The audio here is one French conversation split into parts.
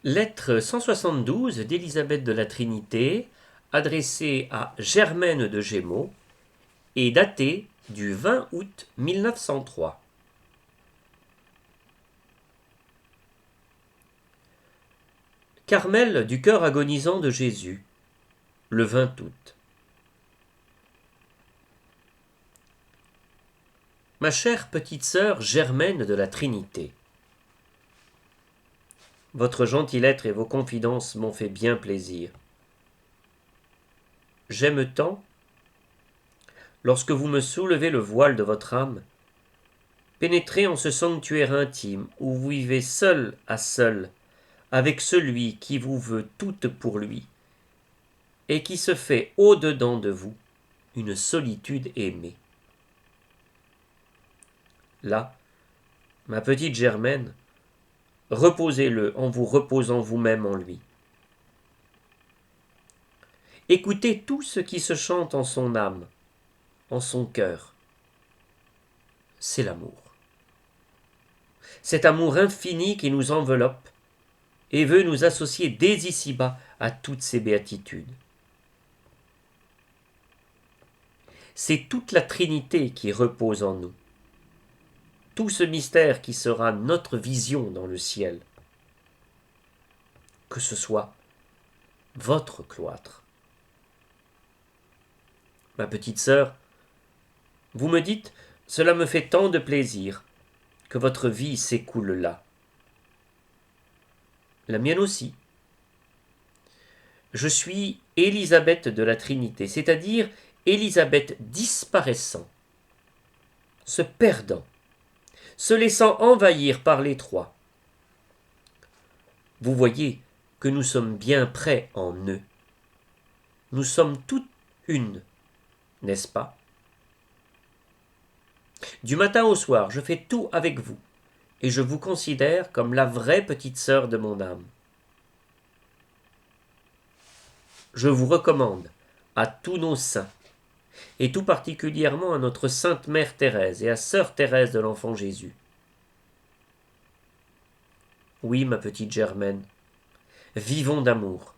Lettre 172 d'Élisabeth de la Trinité, adressée à Germaine de Gémeaux et datée du 20 août 1903. Carmel du cœur agonisant de Jésus, le 20 août. Ma chère petite sœur Germaine de la Trinité, votre gentil lettre et vos confidences m'ont fait bien plaisir. J'aime tant, lorsque vous me soulevez le voile de votre âme, pénétrez en ce sanctuaire intime où vous vivez seul à seul avec celui qui vous veut toute pour lui et qui se fait au-dedans de vous une solitude aimée. Là, ma petite Germaine, reposez-le en vous reposant vous-même en lui. Écoutez tout ce qui se chante en son âme, en son cœur. C'est l'amour. Cet amour infini qui nous enveloppe et veut nous associer dès ici-bas à toutes ces béatitudes. C'est toute la Trinité qui repose en nous. Tout ce mystère qui sera notre vision dans le ciel. Que ce soit votre cloître. Ma petite sœur, vous me dites, cela me fait tant de plaisir que votre vie s'écoule là. La mienne aussi. Je suis Élisabeth de la Trinité, c'est-à-dire Élisabeth disparaissant, se perdant, se laissant envahir par les trois. Vous voyez que nous sommes bien près en eux. Nous sommes toutes une, n'est-ce pas? Du matin au soir, je fais tout avec vous, et je vous considère comme la vraie petite sœur de mon âme. Je vous recommande à tous nos saints, et tout particulièrement à notre Sainte Mère Thérèse et à Sœur Thérèse de l'Enfant Jésus. Oui, ma petite Germaine, vivons d'amour.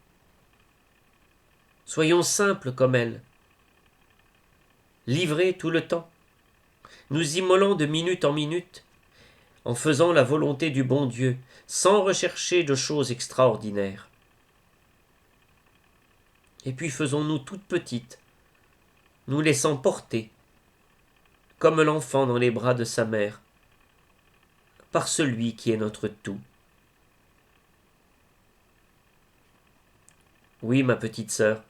Soyons simples comme elle, livrés tout le temps, nous immolant de minute en minute, en faisant la volonté du bon Dieu, sans rechercher de choses extraordinaires. Et puis faisons-nous toutes petites, nous laissant porter, comme l'enfant dans les bras de sa mère, par celui qui est notre tout. Oui, ma petite sœur,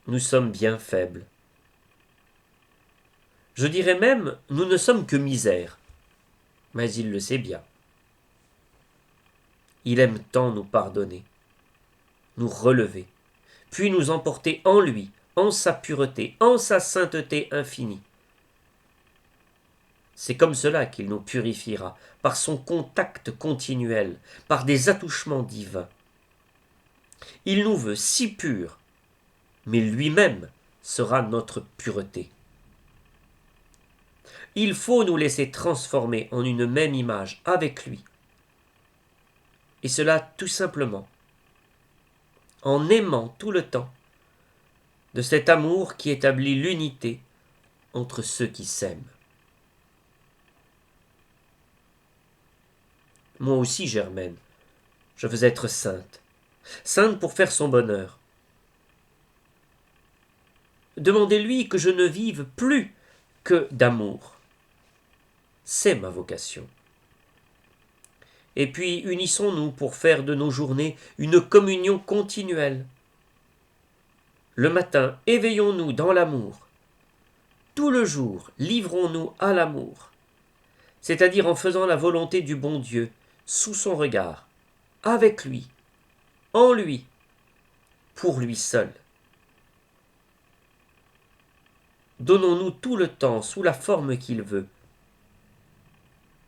nous sommes bien faibles. Je dirais même, nous ne sommes que misère, mais il le sait bien. Il aime tant nous pardonner, nous relever, puis nous emporter en lui, en sa pureté, en sa sainteté infinie. C'est comme cela qu'il nous purifiera, par son contact continuel, par des attouchements divins. Il nous veut si purs, mais lui-même sera notre pureté. Il faut nous laisser transformer en une même image avec lui. Et cela tout simplement, en aimant tout le temps, de cet amour qui établit l'unité entre ceux qui s'aiment. Moi aussi, Germaine, je veux être sainte, sainte pour faire son bonheur. Demandez-lui que je ne vive plus que d'amour. C'est ma vocation. Et puis unissons-nous pour faire de nos journées une communion continuelle. Le matin, éveillons-nous dans l'amour. Tout le jour, livrons-nous à l'amour, c'est-à-dire en faisant la volonté du bon Dieu, sous son regard, avec lui, en lui, pour lui seul. Donnons-nous tout le temps sous la forme qu'il veut.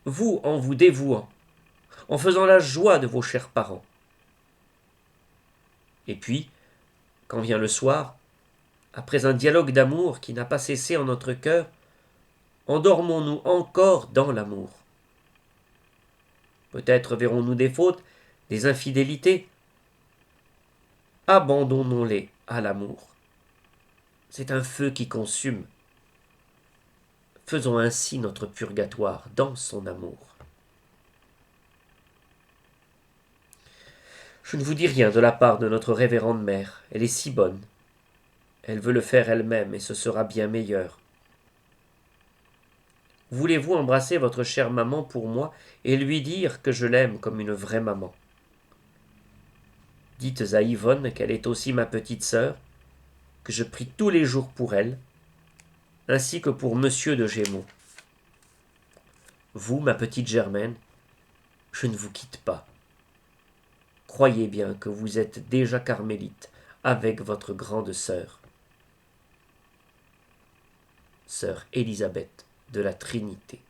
Vous en vous dévouant, en faisant la joie de vos chers parents. Et puis, quand vient le soir, après un dialogue d'amour qui n'a pas cessé en notre cœur, endormons-nous encore dans l'amour. Peut-être verrons-nous des fautes, des infidélités, abandonnons-les à l'amour. C'est un feu qui consume. Faisons ainsi notre purgatoire dans son amour. Je ne vous dis rien de la part de notre révérende mère, elle est si bonne. Elle veut le faire elle-même et ce sera bien meilleur. Voulez-vous embrasser votre chère maman pour moi et lui dire que je l'aime comme une vraie maman? Dites à Yvonne qu'elle est aussi ma petite sœur, que je prie tous les jours pour elle, ainsi que pour Monsieur de Gémeaux. Vous, ma petite Germaine, je ne vous quitte pas. Croyez bien que vous êtes déjà carmélite avec votre grande sœur, sœur Élisabeth de la Trinité.